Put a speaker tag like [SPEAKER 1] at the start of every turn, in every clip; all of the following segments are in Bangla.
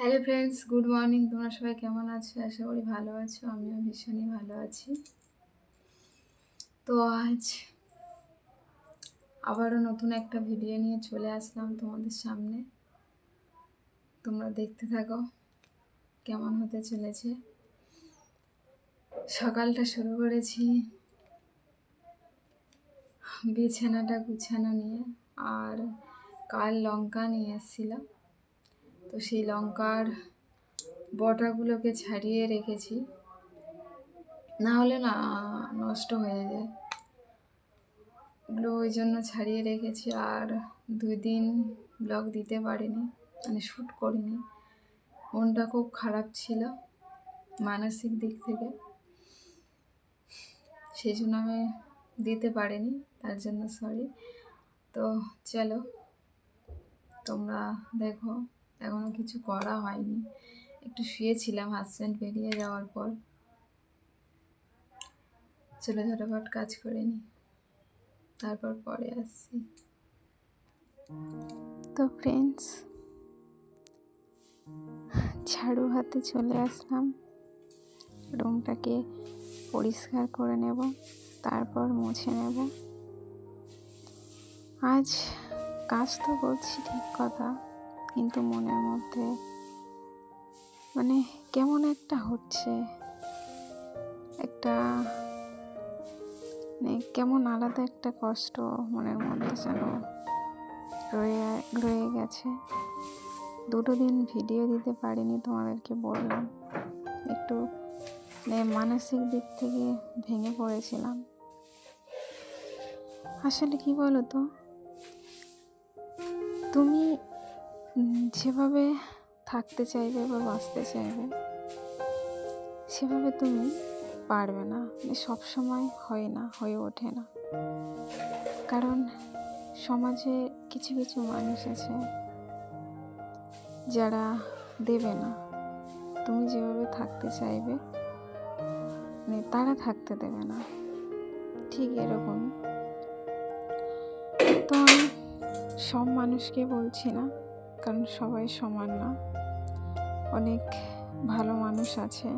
[SPEAKER 1] Hello friends, good morning. তোমরা সবাই কেমন আছো? আশা করি ভালো আছো। আমিও ভীষণই ভালো আছি। তো আজ আবারও নতুন একটা ভিডিও নিয়ে চলে আসলাম তোমাদের সামনে। তোমরা দেখতে থাকো কেমন হতে চলেছে। সকালটা শুরু করেছি বিছানাটা গুছানো নিয়ে, আর কাল লঙ্কা নিয়ে এসেছিলাম, তো সেই লঙ্কার বটাগুলোকে ছাড়িয়ে রেখেছি, না হলে না নষ্ট হয়ে যায় ওগুলো, ওই জন্য ছাড়িয়ে রেখেছি। আর 2 দিন ব্লগ দিতে পারিনি, মানে শ্যুট করিনি। মনটা খুব খারাপ ছিল মানসিক দিক থেকে, সেই জন্য আমি দিতে পারিনি, তার জন্য সরি। তো চলো তোমরা দেখো, এখনও কিছু করা হয়নি, একটু শুয়েছিলাম হাজব্যান্ড বেরিয়ে যাওয়ার পর। চলো ঝটাফট কাজ করে নিই, তারপর পরে আসছি। তো ফ্রেন্ডস, ঝাড়ু হাতে চলে আসলাম, রুমটাকে পরিষ্কার করে নেব, তারপর মুছে নেব। আজ কাজ তো করছি ঠিক কথা, কিন্তু মনের মধ্যে মানে কেমন একটা হচ্ছে, একটা মানে কেমন আলাদা একটা কষ্ট মনের মধ্যে যেন রয়ে গেছে। 2 দিন ভিডিও দিতে পারিনি, তোমাদেরকে বললাম একটু মানসিক দিক থেকে ভেঙে পড়েছিলাম। আসলে কি বলো তো, তুমি যেভাবে থাকতে চাইবে বা বাঁচতে চাইবে সেভাবে তুমি পারবে না, সব সময় হয় না, হয়ে ওঠে না। কারণ সমাজে কিছু কিছু মানুষ আছে যারা দেবে না, তুমি যেভাবে থাকতে চাইবে তারা থাকতে দেবে না, ঠিক এরকমই। তো আমি সব মানুষকে বলছি না, কারণ সবাই সমান না। অনেক ভালো মানুষ আছে,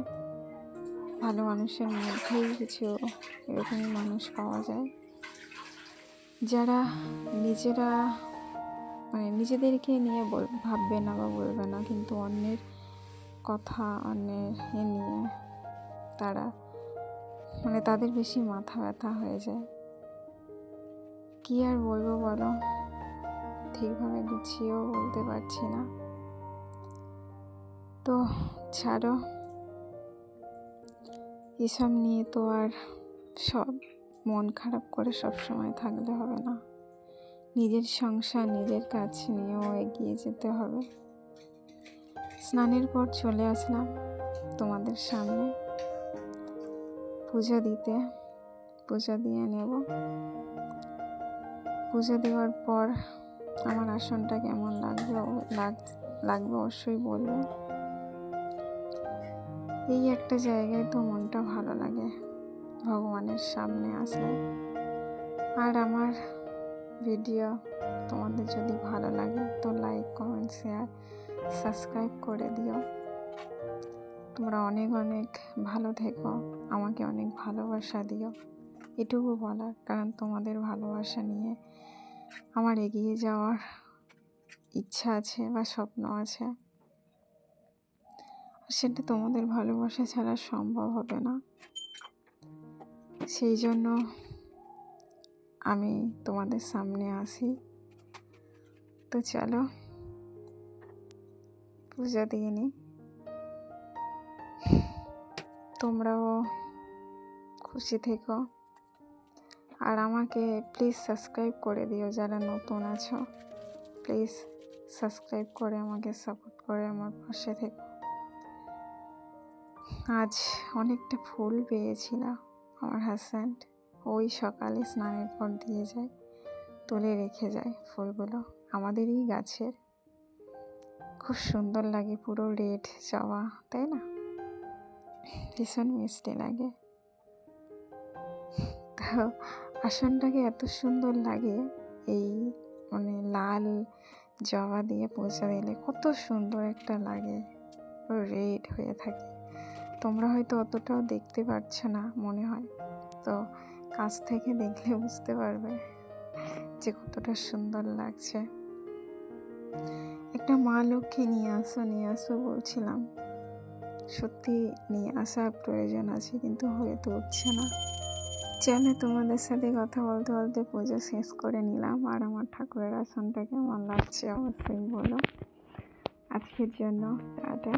[SPEAKER 1] ভালো মানুষের মধ্যেই কিছু এরকমই মানুষ পাওয়া যায় যারা নিজেরা নিজেদেরকে নিয়ে ভাববে না বা বলবে না, কিন্তু অন্যের কথা, অন্যের নিয়ে তারা তাদের বেশি মাথা ব্যথা হয়ে যায়। কি আর বলবো বলো, ঠিকভাবে গুছিয়েও বলতে পারছি না। তো ছাড়ো, এসব নিয়ে তো আর সব মন খারাপ করে সব সময় থাকলে হবে না। নিজের সংসার, নিজের কাজ নিয়েও এগিয়ে যেতে হবে। স্নানের পর চলে আসলাম তোমাদের সামনে পুজো দিতে, পুজো দিয়ে নেব। পুজো দেওয়ার পর আমার আসনটা কেমন লাগবে অবশ্যই বলবো। এই একটা জায়গায় তো মনটা ভালো লাগে ভগবানের সামনে আসলে। আর আমার ভিডিও তোমাদের যদি ভালো লাগে তো লাইক, কমেন্ট, শেয়ার, সাবস্ক্রাইব করে দিও। তোমরা অনেক অনেক ভালো থেকো, আমাকে অনেক ভালোবাসা দিও, এটুকু বলার। কারণ তোমাদের ভালোবাসা নিয়ে আমার এগিয়ে যাওয়ার ইচ্ছা আছে বা স্বপ্ন আছে, সেটা তোমাদের ভালোবাসা ছাড়া সম্ভব হবে না। সেই জন্য আমি তোমাদের সামনে আসি। তো চলো পূজা দিয়ে নিই। তোমরাও খুশি থেকো, আর আমাকে প্লিজ সাবস্ক্রাইব করে দিও। যারা নতুন আছো প্লিজ সাবস্ক্রাইব করে আমাকে সাপোর্ট করে আমার পাশে থেকো। আজ অনেকটা ফুল পেয়েছিলাম, আমার হাজব্যান্ড ওই সকালে স্নানের পর দিয়ে যায়, তুলে রেখে যায় ফুলগুলো, আমাদেরই গাছের। খুব সুন্দর লাগে, পুরো রেড জবা, তাই না? ভীষণ মিষ্টি লাগে। তো আসনটাকে এত সুন্দর লাগে, এই লাল জবা দিয়ে পুজো দিলে কত সুন্দর একটা লাগে। রেড হয়ে থাকে। তোমরা হয়তো অতটাও দেখতে পাচ্ছ না মনে হয়, তো কাছ থেকে দেখলে বুঝতে পারবে যে কতটা সুন্দর লাগছে। একটা মা লক্ষ্মী নিয়ে আসো বলছিলাম, সত্যি নিয়ে আসার প্রয়োজন আছে, কিন্তু হয়ে তো উঠছে না। চলো, তোমাদের সাথে কথা বলতে বলতে পুজো শেষ করে নিলাম। আর আমার ঠাকুরের আসনটা কেমন লাগছে অবশ্যই বলো। আজকের জন্য টাটা।